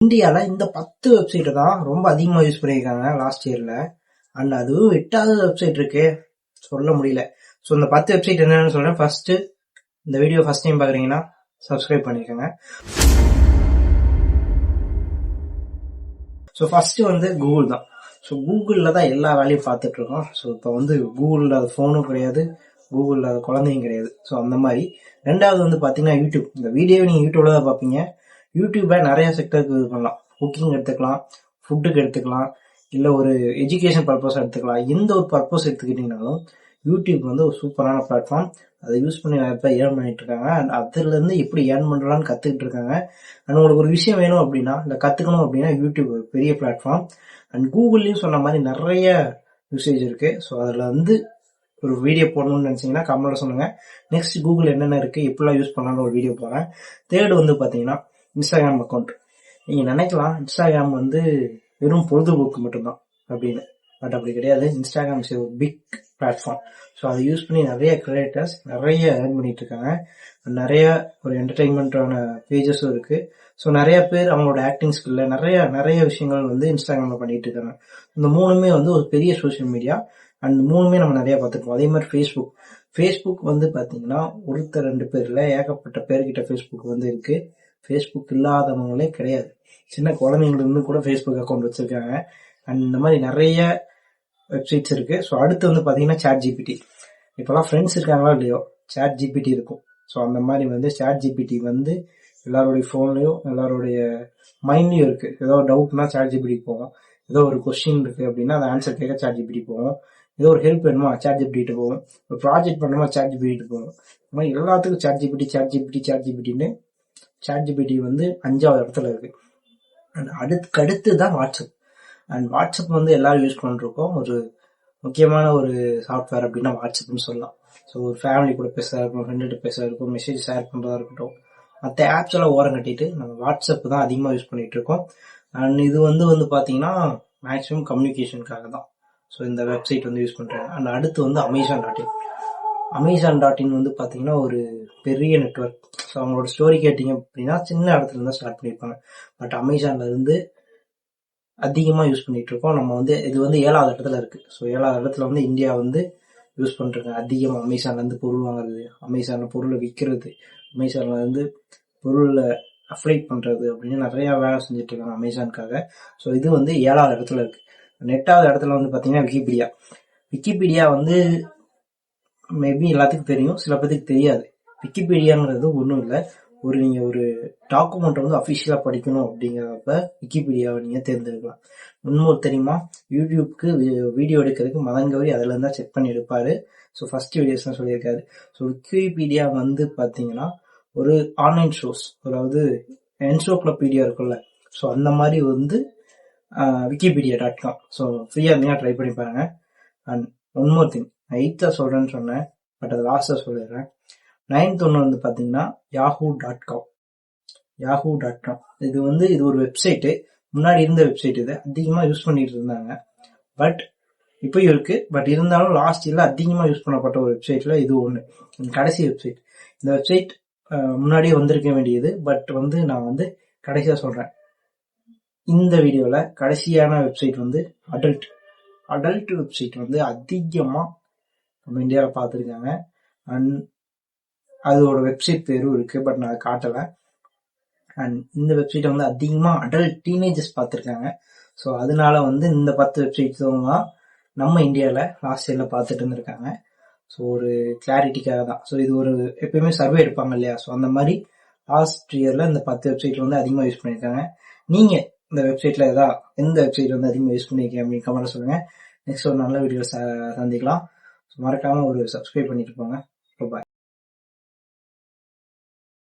இந்தியாவில் இந்த 10 வெப்சைட்டை தான் ரொம்ப அதிகமாக யூஸ் பண்ணியிருக்காங்க லாஸ்ட் இயரில். அண்ட் அதுவும் 8வது வெப்சைட் இருக்கு, சொல்ல முடியல. ஸோ இந்த 10 வெப்சைட் என்னன்னு சொல்கிறேன். ஃபர்ஸ்ட் இந்த வீடியோ ஃபர்ஸ்ட் டைம் பார்க்குறீங்கன்னா சப்ஸ்கிரைப் பண்ணிக்கோங்க. ஸோ ஃபர்ஸ்ட் கூகுள் தான். ஸோ கூகுளில் தான் எல்லா வேலையும் பார்த்துட்டு இருக்கோம். ஸோ இப்போ கூகுளில் அது ஃபோனும் கிடையாது, கூகுளில் அது குழந்தையும் கிடையாது. ஸோ அந்த மாதிரி. ரெண்டாவது பார்த்தீங்கன்னா யூடியூப். இந்த வீடியோவை நீங்கள் யூடியூப்ல தான் பார்ப்பீங்க. யூடியூப்பை நிறைய செக்டருக்கு இது பண்ணலாம். குக்கிங் எடுத்துக்கலாம், ஃபுட்டுக்கு எடுத்துக்கலாம், இல்லை ஒரு எஜுகேஷன் பர்பஸ் எடுத்துக்கலாம். எந்த ஒரு பர்பஸ் எடுத்துக்கிட்டீங்கனாலும் யூடியூப் ஒரு சூப்பரான பிளாட்ஃபார்ம். அதை யூஸ் பண்ணி நிறைய பேர் ஏர்ன் பண்ணிட்டு இருக்காங்க. அண்ட் அதுலேருந்து எப்படி ஏர்ன் பண்ணுறான்னு கற்றுக்கிட்டு இருக்காங்க. அண்ட் உங்களுக்கு ஒரு விஷயம் வேணும் அப்படின்னா, இல்லை கற்றுக்கணும் அப்படின்னா யூடியூப் ஒரு பெரிய பிளாட்ஃபார்ம். அண்ட் கூகுள்லையும் சொன்ன மாதிரி நிறைய யூசேஜ் இருக்கு. ஸோ அதில் ஒரு வீடியோ போடணும்னு நினச்சிங்கன்னா கமெண்ட்ல சொல்லுங்க. நெக்ஸ்ட் கூகுள் என்னென்ன இருக்கு, எப்படிலாம் யூஸ் பண்ணலாம்னு ஒரு வீடியோ போகிறேன். தேர்டு பார்த்தீங்கன்னா இன்ஸ்டாகிராம் அக்கௌண்ட். நீங்கள் நினைக்கலாம் இன்ஸ்டாகிராம் வெறும் பொழுதுபோக்கு மட்டும்தான் அப்படின்னு. பட் அப்படி கிடையாது. இன்ஸ்டாகிராம் இஸ் ஒரு பிக் பிளாட்ஃபார்ம். ஸோ அதை யூஸ் பண்ணி நிறைய கிரியேட்டர்ஸ் நிறைய ஏர்ன் பண்ணிட்டு இருக்காங்க. நிறைய ஒரு என்டர்டைன்மெண்ட்டான பேஜஸும் இருக்கு. ஸோ நிறைய பேர் அவங்களோட ஆக்டிங் ஸ்கில்ல நிறைய விஷயங்கள் இன்ஸ்டாகிராம்ல பண்ணிட்டு இருக்காங்க. இந்த மூணுமே ஒரு பெரிய சோசியல் மீடியா. அண்ட் மூணுமே நம்ம நிறைய பார்த்துருக்கோம். அதே மாதிரி ஃபேஸ்புக் பார்த்தீங்கன்னா ஒருத்தர் 2 பேர்ல ஏகப்பட்ட பேர்கிட்ட ஃபேஸ்புக் இருக்கு. ஃபேஸ்புக் இல்லாதவங்களே கிடையாது. சின்ன குழந்தைங்களுக்கு கூட ஃபேஸ்புக் அக்கௌண்ட் வச்சிருக்காங்க. அண்ட் இந்த மாதிரி நிறைய வெப்சைட்ஸ் இருக்கு. ஸோ அடுத்து பார்த்தீங்கன்னா சாட் ஜிபிடி. இப்போலாம் ஃப்ரெண்ட்ஸ் இருக்காங்களா இல்லையோ, சாட் ஜிபிடி இருக்கும். ஸோ அந்த மாதிரி சாட் ஜிபிடி எல்லாருடைய ஃபோன்லையும் எல்லாருடைய மைண்ட்லையும் இருக்கு. ஏதோ டவுட்னா சாட் ஜிபிடி போவோம். ஏதோ ஒரு கொஸ்டின் இருக்கு அப்படின்னா அந்த ஆன்சர் கேட்க சாட் ஜிபிடி போவோம். ஏதோ ஒரு ஹெல்ப் வேணுமா சாட் ஜிபிடிட்டு போவோம். ஒரு ப்ராஜெக்ட் பண்ணணுமா சாட் ஜிபிடிட்டு போவோம். இந்த மாதிரி எல்லாத்துக்கும் சாட் ஜிபிடின்னு சாட் ஜிபிடி 5வது இடத்துல இருக்கு. அண்ட் அடுத்து தான் வாட்ஸ்அப். அண்ட் வாட்ஸ்அப் எல்லாரும் யூஸ் பண்ணிருக்கோம். ஒரு முக்கியமான ஒரு சாஃப்ட்வேர் அப்படின்னா வாட்ஸ்அப்னு சொல்லலாம். ஸோ ஒரு ஃபேமிலி கூட பேசுறதா இருக்கட்டும், ஃப்ரெண்டு பேசுறதா இருக்கட்டும், மெசேஜ் ஷேர் பண்ணுறதா இருக்கட்டும், மற்ற ஆப்ஸ் எல்லாம் ஓரம் கட்டிட்டு நம்ம வாட்ஸ்அப் தான் அதிகமாக யூஸ் பண்ணிட்டு இருக்கோம். அண்ட் இது பார்த்தீங்கன்னா மேக்ஸிமம் கம்யூனிகேஷனுக்காக தான். ஸோ இந்த வெப்சைட் யூஸ் பண்ணுறாங்க. அண்ட் அடுத்து அமேசான்.in பார்த்தீங்கன்னா ஒரு பெரிய நெட்வொர்க். ஸோ அவங்களோட ஸ்டோரி கேட்டிங்க அப்படின்னா சின்ன இடத்துல இருந்தால் ஸ்டார்ட் பண்ணியிருப்பாங்க. பட் அமேசான்ல அதிகமாக யூஸ் பண்ணிட்டு இருக்கோம். நம்ம இது 7வது இடத்துல இருக்கு. ஸோ 7வது இடத்துல இந்தியா யூஸ் பண்ணிருக்காங்க. அதிகமாக அமேசான்லேருந்து பொருள் வாங்குறது, அமேசான்ல பொருளை விற்கிறது, அமேசான்ல பொருளை அப்ளைட் பண்ணுறது அப்படின்னு நிறைய வேலை செஞ்சுட்டு இருக்காங்க அமேசானுக்காக. ஸோ இது 7வது இடத்துல இருக்கு. 8வது இடத்துல பார்த்தீங்கன்னா விக்கிபீடியா மேபி எல்லாத்துக்கும் தெரியும், சில பேருக்கு தெரியாது. விக்கிபீடியாங்கிறது ஒன்றும் இல்லை. நீங்கள் ஒரு டாக்குமெண்ட் அஃபிஷியலாக படிக்கணும் அப்படிங்கிறப்ப விக்கிபீடியாவை நீங்கள் தேர்ந்தெடுக்கலாம். இன்னொரு தெரியுமா, யூடியூப்க்கு வீடியோ எடுக்கிறதுக்கு மதன் கௌரி அதில் இருந்தால் செக் பண்ணி எடுப்பாரு. ஸோ ஃபர்ஸ்ட் வீடியோஸ் தான் சொல்லியிருக்காரு. ஸோ விக்கிபீடியா பார்த்தீங்கன்னா ஒரு ஆன்லைன் ஷோஸ், அதாவது என்சைக்ளோபீடியா இருக்குல்ல, ஸோ அந்த மாதிரி wikipedia.com. ஸோ ஃப்ரீயாக இருந்தீங்கன்னா ட்ரை பண்ணி பாருங்க. அண்ட் ஒன் மோர் திங், நான் 8th சொல்றேன்னு சொன்னேன், பட் அது லாஸ்ட்டாக சொல்லிடுறேன். 9th ஒன்று பார்த்தீங்கன்னா yahoo.com. இது ஒரு வெப்சைட்டு. முன்னாடி இருந்த வெப்சைட். இது அதிகமாக யூஸ் பண்ணிட்டு இருந்தாங்க. பட் இப்பயும் இருக்கு. பட் இருந்தாலும் லாஸ்ட் இயர்ல அதிகமாக யூஸ் பண்ணப்பட்ட ஒரு வெப்சைட்ல இது ஒன்று, கடைசி வெப்சைட். இந்த வெப்சைட் முன்னாடியே வந்திருக்க வேண்டியது. பட் நான் கடைசியாக சொல்றேன். இந்த வீடியோல கடைசியான வெப்சைட் அடல்ட் வெப்சைட் அதிகமாக நம்ம இந்தியாவில் பார்த்துருக்காங்க. அண்ட் அதோட வெப்சைட் பேரும் இருக்கு, பட் நான் காட்டலை. அண்ட் இந்த வெப்சைட்டை அதிகமாக அடல்ட் டீனேஜர்ஸ் பார்த்துருக்காங்க. ஸோ அதனால இந்த 10 வெப்சைட்ஸ் தான் நம்ம இந்தியாவில் லாஸ்ட் இயரில் பார்த்துட்டு இருந்திருக்காங்க. ஸோ ஒரு கிளாரிட்டிக்காக தான். ஸோ இது ஒரு எப்பயுமே சர்வே எடுப்பாங்க இல்லையா, ஸோ அந்த மாதிரி லாஸ்ட் இயரில் இந்த 10 வெப்சைட் அதிகமாக யூஸ் பண்ணியிருக்காங்க. நீங்கள் இந்த வெப்சைட்ல எந்த வெப்சைட் அதிகமாக யூஸ் பண்ணியிருக்கீங்க அப்படின்னு கமெண்ட்ல சொல்லுங்க. நெக்ஸ்ட் ஒரு நல்ல வீடியோ சந்திக்கலாம். மறக்காம ஒரு சப்ஸ்கிரைப் பண்ணிட்டு போங்க.